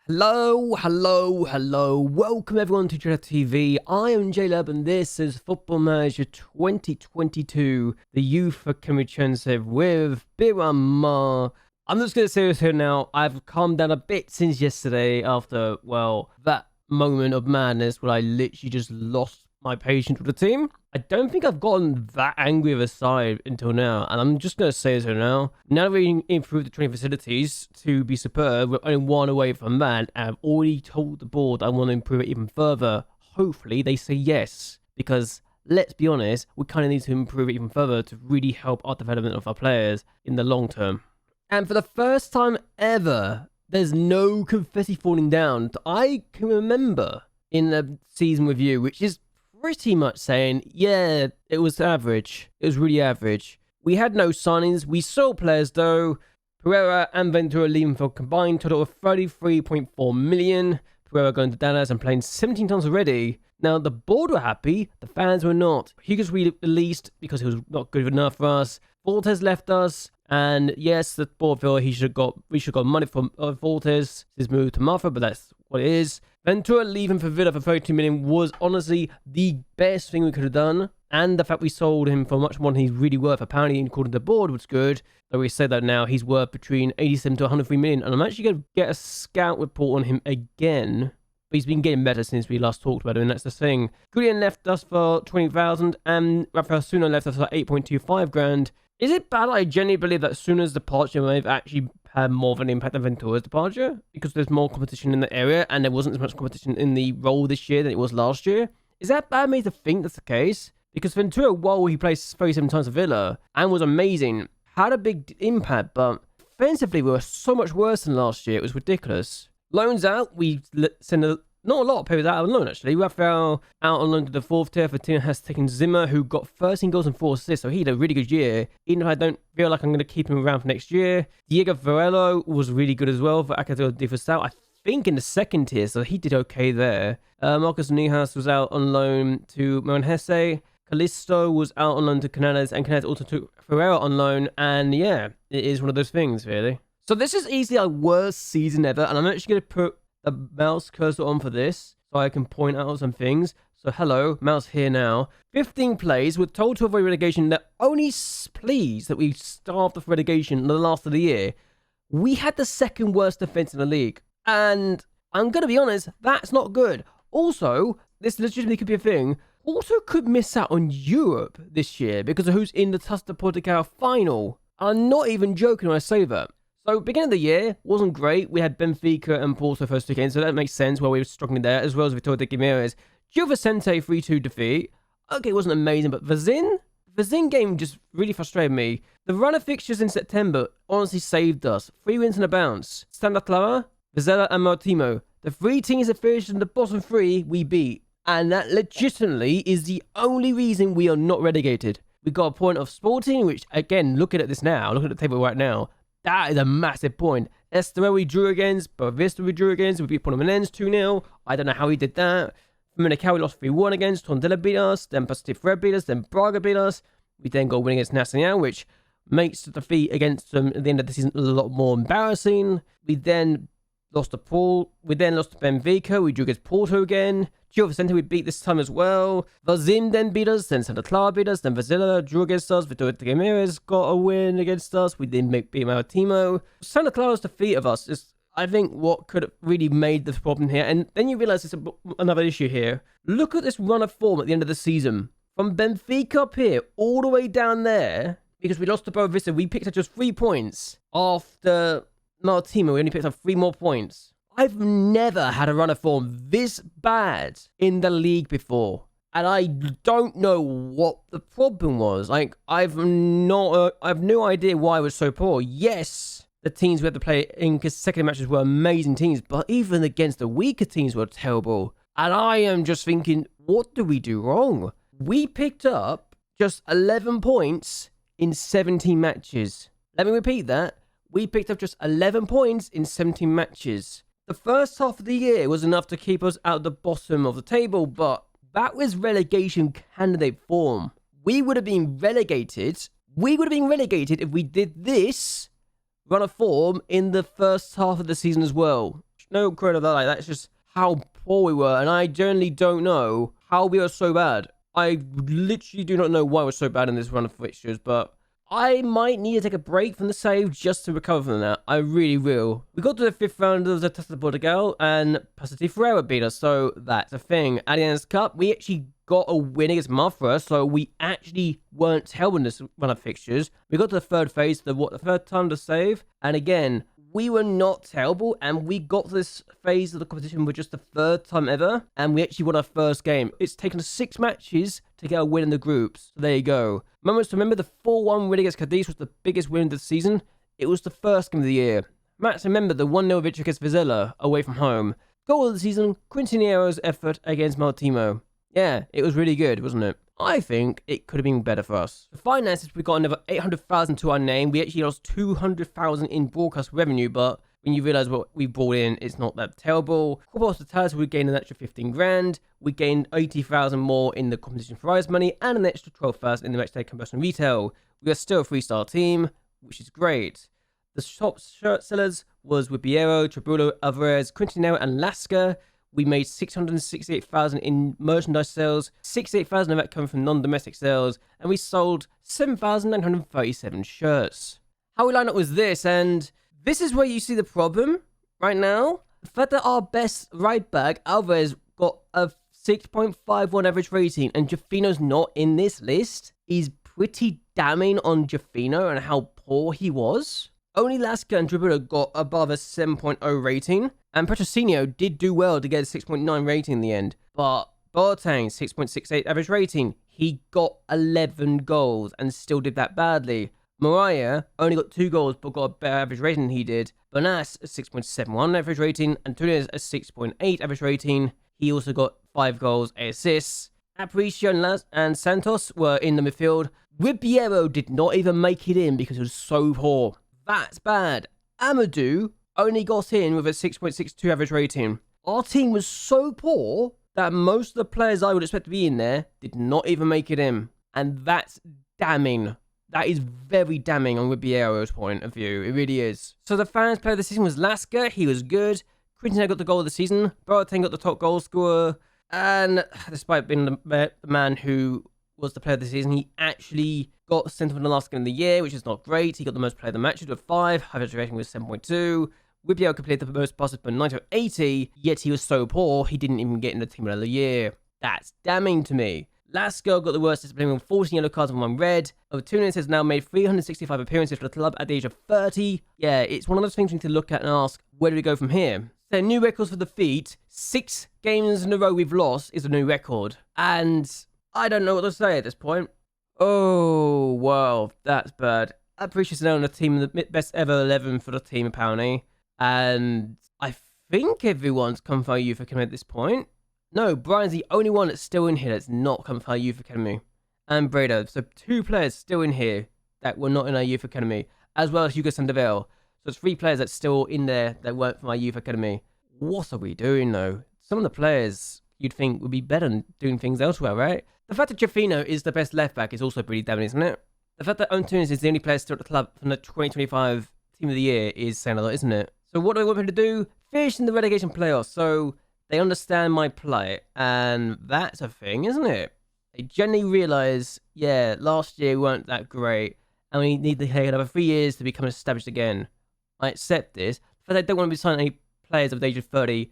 Hello. Welcome everyone to JLABTV. I am JLAB and this is Football Manager 2022, the UEFA Comprehensive with Beira-Mar. I'm just going to say this here now. I've calmed down a bit since yesterday after, well, that moment of madness where I literally just lost my patience with the team. I don't think I've gotten that angry of a side until now, and I'm just going to say this here now. Now that we improved the training facilities to be superb, we're only one away from that, and I've already told the board I want to improve it even further. Hopefully they say yes, because let's be honest, we kind of need to improve it even further to really help our development of our players in the long term. And for the first time ever, there's no confetti falling down that I can remember in the season review, which is pretty much saying, yeah, it was average. It was really average. We had no signings. We sold players though. Pereira and Ventura leaving for a combined total of 33.4 million. Pereira going to Dallas and playing 17 times already. Now, the board were happy. The fans were not. Hugo's released because he was not good enough for us. Fortes left us. And yes, the board felt we should have got money from Fortes. His move to Martha, but that's what it is. Ventura leaving for Villa for 32 million was honestly the best thing we could have done. And the fact we sold him for much more than he's really worth, apparently, according to the board, was good. Though we said that now he's worth between 87 to 103 million. And I'm actually going to get a scout report on him again. But he's been getting better since we last talked about him, and that's the thing. Julian left us for 20,000, and Rafael Suna left us for 8.25 grand. Is it bad? I genuinely believe that Suna's departure may have actually had more of an impact than Ventura's departure, because there's more competition in the area, and there wasn't as much competition in the role this year than it was last year. Is that bad me to think that's the case? Because Ventura, while he played 37 times for Villa and was amazing, had a big impact, but offensively we were so much worse than last year. It was ridiculous. Loans out, we sent not a lot of players out on loan, actually. Rafael out on loan to the fourth tier. Fortuna has taken Zimmer, who got 13 goals and 4 assists, so he had a really good year, even if I don't feel like I'm going to keep him around for next year. Diego Varelo was really good as well for Academia de Futsal, I think in the second tier, so he did okay there. Marcus Nihas was out on loan to Morenhese. Callisto was out on loan to Canales, and Canales also took Ferreira on loan, and yeah, it is one of those things, really. So this is easily our worst season ever, and I'm actually going to put the mouse cursor on for this so I can point out some things. So hello, mouse here now. 15 plays with total avoid relegation. That only pleased that we starved off relegation in the last of the year. We had the second worst defense in the league, and I'm going to be honest, that's not good. Also, this legitimately could be a thing. Also could miss out on Europe this year because of who's in the Tasta Portugal final. I'm not even joking when I say that. So, beginning of the year wasn't great. We had Benfica and Porto first two games, so that makes sense while we were struggling there, as well as Vitória de Guimarães. Gil Vicente 3-2 defeat. Okay, it wasn't amazing, but the Zin game just really frustrated me. The run of fixtures in September honestly saved us. 3 wins and a bounce. Santa Clara, Vizela, and Martimo. The 3 teams that finished in the bottom 3, we beat. And that legitimately is the only reason we are not relegated. We got a point of Sporting, which, again, looking at this now, looking at the table right now, that is a massive point. Estoril we drew against, Boavista we drew against, we beat Portimonense 2-0. I don't know how he did that. Minicao we lost 3-1 against, Tondela beat us, then Pacific Red beat us, then Braga beat us. We then got a win against Nacional, which makes the defeat against them at the end of the season a lot more embarrassing. We then lost to Paul. We then lost to Benfica. We drew against Porto again. Gil Vicente we beat this time as well. Vazim then beat us. Then Santa Clara beat us. Then Vazila drew against us. Vitória de Guimarães got a win against us. We didn't beat Maritimo. Santa Clara's defeat of us is, I think, what could have really made this problem here. And then you realise there's another issue here. Look at this run of form at the end of the season. From Benfica up here all the way down there, because we lost to Boavista, we picked up just 3 points. After Maritimo, we only picked up 3 more points. I've never had a run of form this bad in the league before. And I don't know what the problem was. Like, I've no idea why I was so poor. Yes, the teams we had to play in consecutive matches were amazing teams, but even against the weaker teams were terrible. And I am just thinking, what do we do wrong? We picked up just 11 points in 17 matches. Let me repeat that. We picked up just 11 points in 17 matches. The first half of the year was enough to keep us out the bottom of the table, but that was relegation candidate form. We would have been relegated. If we did this run of form in the first half of the season as well. no credit of that. Like, that's just how poor we were. And I generally don't know how we are so bad. I literally do not know why we're so bad in this run of fixtures, but I might need to take a break from the save just to recover from that. I really will. We got to the 5th round of the Statistical and Positive Ferreira beat us, so that's a thing. At the end of this cup, we actually got a win against Mafra, so we actually weren't terrible in this run of fixtures. We got to the 3rd phase, the 3rd time to save, and again, we were not terrible, and we got to this phase of the competition for just the 3rd time ever, and we actually won our 1st game. It's taken us 6 matches to get a win in the groups. So there you go. Moments to remember, the 4-1 win against Cadiz was the biggest win of the season. It was the 1st game of the year. Max remember the 1-0 victory against Vizela away from home. Goal of the season, Quintiniero's effort against Maltimo. Yeah, it was really good, wasn't it? I think it could have been better for us. For finances, we got another 800,000 to our name. We actually lost 200,000 in broadcast revenue, but when you realize what we brought in, it's not that terrible. Corporate hospitality, we gained an extra 15 grand. We gained 80,000 more in the competition prize money and an extra 12,000 in the matchday conversion retail. We are still a 3-star team, which is great. The top shirt sellers was with Ribeiro, Tribulo, Alvarez, Quintinero, and Lasca. We made 668,000 in merchandise sales, 68,000 of that coming from non-domestic sales, and we sold 7,937 shirts. How we line up was this, and this is where you see the problem right now. The fact that our best right back, Alvarez, got a 6.51 average rating, and Jafino's not in this list, is pretty damning on Jafino and how poor he was. Only Lasca and Dribbler got above a 7.0 rating, and Petrocinio did do well to get a 6.9 rating in the end. But Boateng, 6.68 average rating, he got 11 goals and still did that badly. Mariah only got 2 goals but got a better average rating than he did. Bonas, a 6.71 average rating, and Tunes, a 6.8 average rating. He also got 5 goals, 8 assists. Aparicio and Santos were in the midfield. Ribeiro did not even make it in because he was so poor. That's bad. Amadou only got in with a 6.62 average rating. Our team was so poor that most of the players I would expect to be in there did not even make it in. And that's damning. That is very damning on Ribeiro's point of view. It really is. So the fans player of the season was Lasca. He was good. Quintana got the goal of the season. Boateng got the top goal scorer. And despite being the man who was the player of the season, he actually got sent for the last game of the year, which is not great. He got the most player of the match with 5. Average rating was 7.2. Ribeiro completed the most passes per 90 of 80, yet he was so poor, he didn't even get in the team of the year. That's damning to me. Lasco got the worst discipline with 14 yellow cards and 1 red. Otunis has now made 365 appearances for the club at the age of 30. Yeah, it's one of those things we need to look at and ask, where do we go from here? So new records for the feat. 6 games in a row we've lost is a new record. And I don't know what to say at this point. Oh, wow, that's bad. Appreciate's now on the team, the best ever 11 for the team, apparently. And I think everyone's come for our youth academy at this point. No, Brian's the only one that's still in here that's not come for our youth academy. And Breda. So 2 players still in here that were not in our youth academy, as well as Hugo Sandoval. So it's 3 players that's still in there that weren't from our youth academy. What are we doing, though? Some of the players you'd think would be better than doing things elsewhere, right? The fact that Jafino is the best left back is also pretty damning, isn't it? The fact that Antunes is the only player still at the club from the 2025 Team of the Year is saying a lot, isn't it? So what do I want him to do? Finish in the relegation playoffs, so they understand my plight, and that's a thing, isn't it? They generally realise, yeah, last year we weren't that great, and we need to take another 3 years to become established again. I accept this, but I don't want to be signing any players of the age of 30.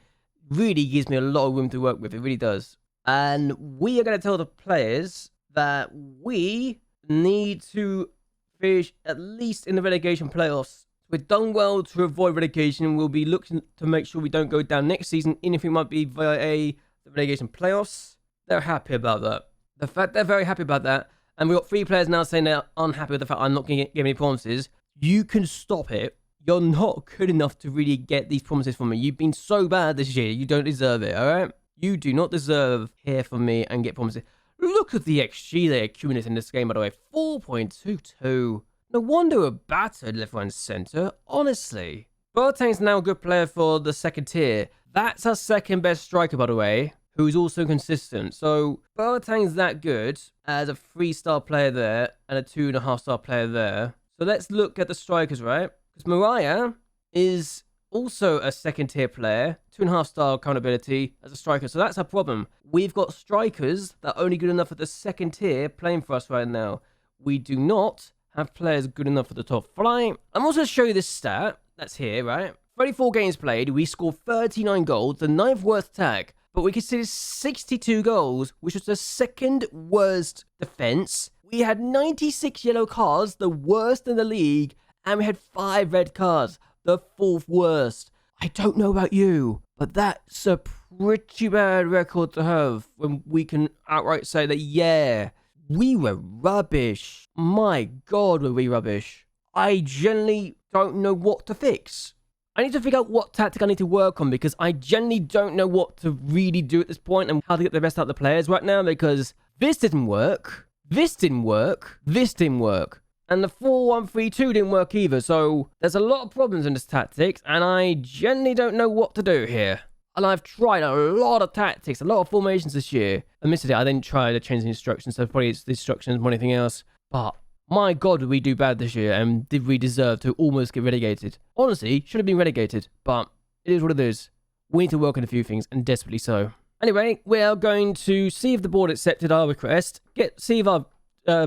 Really gives me a lot of room to work with, it really does. And we are going to tell the players that we need to finish at least in the relegation playoffs. We've done well to avoid relegation. We'll be looking to make sure we don't go down next season, even if it might be via the relegation playoffs. They're happy about that. The fact they're very happy about that, and we've got 3 players now saying they're unhappy with the fact I'm not going to give any promises. You can stop it. You're not good enough to really get these promises from me. You've been so bad this year. You don't deserve it, alright? You do not deserve hear from me and get promises. Look at the XG they accumulate in this game, by the way. 4.22. No wonder we're battered left, right, and centre. Honestly. Boateng's now a good player for the 2nd tier. That's our 2nd best striker, by the way, who's also consistent. So Boateng's that good as a 3-star player there and a 2.5-star player there. So let's look at the strikers, right? Because Mariah is also a second tier player, 2.5-star current ability as a striker. So that's a problem. We've got strikers that are only good enough at the second tier playing for us right now. We do not have players good enough for the top flight. I'm also going to show you this stat that's here, right? 34 games played, we scored 39 goals, the 9th worst attack, but we conceded 62 goals, which was the 2nd worst defense. We had 96 yellow cards, the worst in the league, and we had 5 red cards, the 4th worst. I don't know about you, but that's a pretty bad record to have when we can outright say that, yeah, we were rubbish. My God, were we rubbish. I genuinely don't know what to fix. I need to figure out what tactic I need to work on because I genuinely don't know what to really do at this point and how to get the best out of the players right now because this didn't work, this didn't work, this didn't work, and the 4-1-3-2 didn't work either, so there's a lot of problems in this tactics and I genuinely don't know what to do here. And I've tried a lot of tactics, a lot of formations this year. Admittedly, I didn't try to change the instructions, so probably it's the instructions more than anything else, but my God, did we do bad this year, and did we deserve to almost get relegated? Honestly, should have been relegated, but it is what it is. We need to work on a few things, and desperately so. Anyway, we are going to see if the board accepted our request, see if our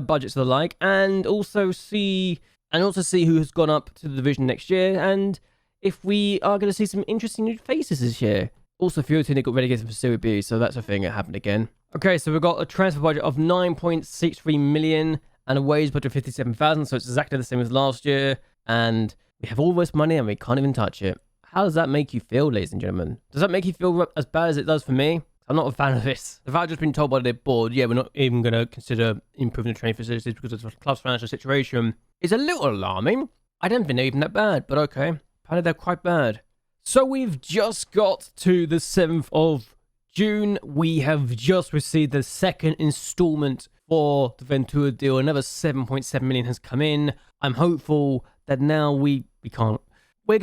budgets are the like, and also see who has gone up to the division next year, and if we are going to see some interesting new faces this year. Also, Fiorentina got relegated from Serie B, so that's a thing that happened again. Okay, so we've got a transfer budget of 9.63 million. And a wage budget of 57,000, so it's exactly the same as last year. And we have all this money and we can't even touch it. How does that make you feel, ladies and gentlemen? Does that make you feel as bad as it does for me? I'm not a fan of this. The fact I've just been told by the board, yeah, we're not even going to consider improving the training facilities because of the club's financial situation, is a little alarming. I don't think they're even that bad, but okay. Apparently they're quite bad. So we've just got to the 7th of June. We have just received the 2nd installment for the Ventura deal. Another 7.7 million has come in. I'm hopeful that now we're going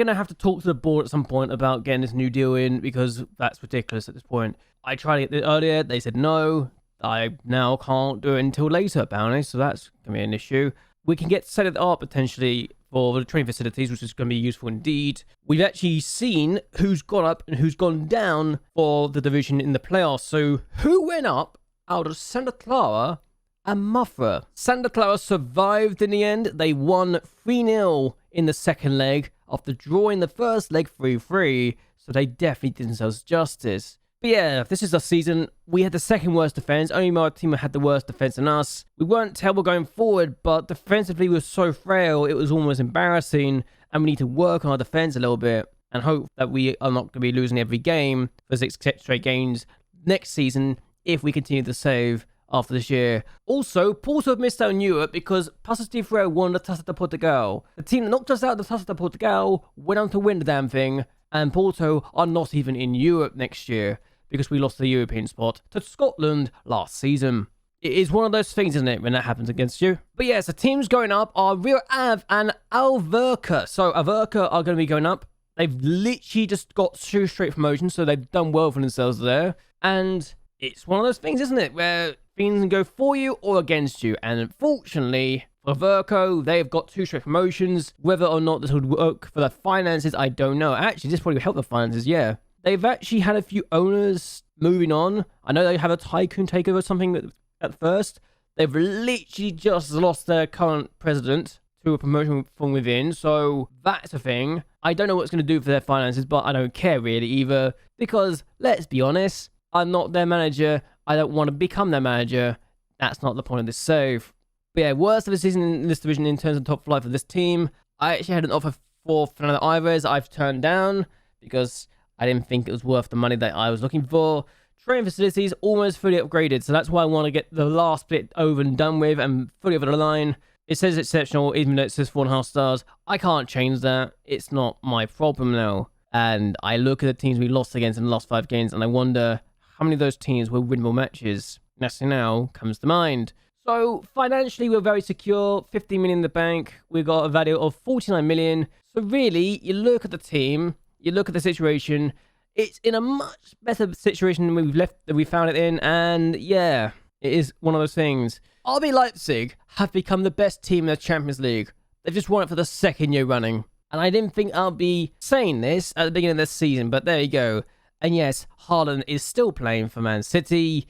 to have to talk to the board at some point about getting this new deal in because that's ridiculous at this point. I tried to get it earlier. They said no. I now can't do it until later, apparently. So that's going to be an issue. We can set it up potentially for the training facilities, which is going to be useful indeed. We've actually seen who's gone up and who's gone down for the division in the playoffs. So who went up out of Santa Clara and Mafra? Santa Clara survived in the end. They won 3-0 in the second leg after drawing the first leg 3-3. So they definitely did themselves justice. But yeah, this is our season. We had the 2nd worst defense. Only our team had the worst defense than us. We weren't terrible going forward, but defensively we were so frail, it was almost embarrassing. And we need to work on our defense a little bit and hope that we are not going to be losing every game for 6 straight games next season if we continue to save after this year. Also, Porto have missed out in Europe because Passos de Ferreira won the Taça de Portugal. The team that knocked us out of the Taça de Portugal went on to win the damn thing, and Porto are not even in Europe next year because we lost the European spot to Scotland last season. It is one of those things, isn't it, when that happens against you? But yes, the teams going up are Rio Ave and Alverca. So Alverca are going to be going up. They've literally just got 2 straight promotions, so they've done well for themselves there. And it's one of those things, isn't it, where things can go for you or against you. And unfortunately, for Verco, they've got 2 straight promotions. Whether or not this would work for their finances, I don't know. Actually, this probably would help the finances, yeah. They've actually had a few owners moving on. I know they have a tycoon takeover or something at first. They've literally just lost their current president to a promotion from within. So that's a thing. I don't know what it's going to do for their finances, but I don't care really either. Because, let's be honest, I'm not their manager. I don't want to become their manager. That's not the point of this save. But yeah, worst of the season in this division in terms of top flight for this team. I actually had an offer for Fernando Alvarez I've turned down because I didn't think it was worth the money that I was looking for. Training facilities almost fully upgraded, so that's why I want to get the last bit over and done with and fully over the line. It says exceptional, even though it says 4.5 stars. I can't change that. It's not my problem now. And I look at the teams we lost against in the last 5 games, and I wonder how many of those teams were winnable matches. Nacional comes to mind. So financially, we're very secure. 50 million in the bank. We've got a value of 49 million. So really, you look at the team, you look at the situation. It's in a much better situation than we found it in. And yeah, it is one of those things. RB Leipzig have become the best team in the Champions League. They've just won it for the 2nd year running. And I didn't think I'll be saying this at the beginning of this season, but there you go. And yes, Haaland is still playing for Man City.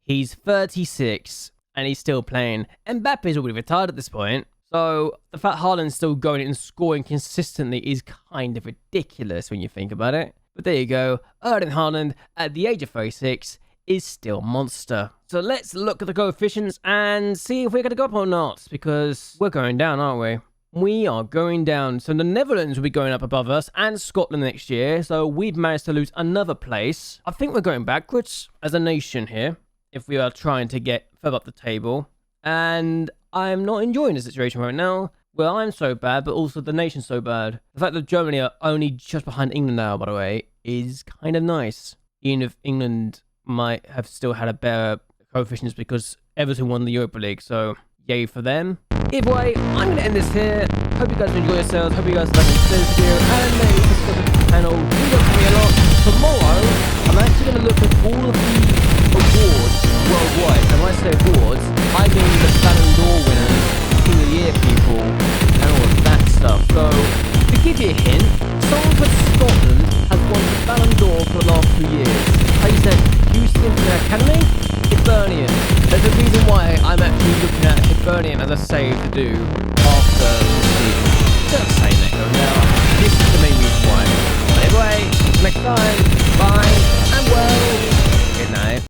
He's 36 and he's still playing. Mbappe's already retired at this point. So the fact Haaland's still going and scoring consistently is kind of ridiculous when you think about it. But there you go. Erling Haaland at the age of 36 is still monster. So let's look at the coefficients and see if we're going to go up or not. Because we're going down, aren't we? We are going down. So the Netherlands will be going up above us and Scotland next year. So we've managed to lose another place. I think we're going backwards as a nation here if we are trying to get further up the table. And I'm not enjoying the situation right now. Well, I'm so bad, but also the nation's so bad. The fact that Germany are only just behind England now, by the way, is kind of nice. Even if England might have still had a better coefficients because Everton won the Europa League. So yay for them. Either way, I'm going to end this here. Hope you guys enjoy yourselves. Hope you guys like this video. And maybe subscribe to the channel. Do look for me a lot. Tomorrow, I'm actually going to look at all of the awards worldwide. And when I say awards, I mean the Ballon d'Or winners, Team of the Year people, and all of that stuff. So, to give you a hint, someone from Scotland has won the Ballon d'Or for the last 2 years. How you said, Houston Academy? Hibernian. There's a reason why I'm actually looking at Hibernian as a save to do after the season. Just saying that now. This is the main reason why. But anyway, next time, bye.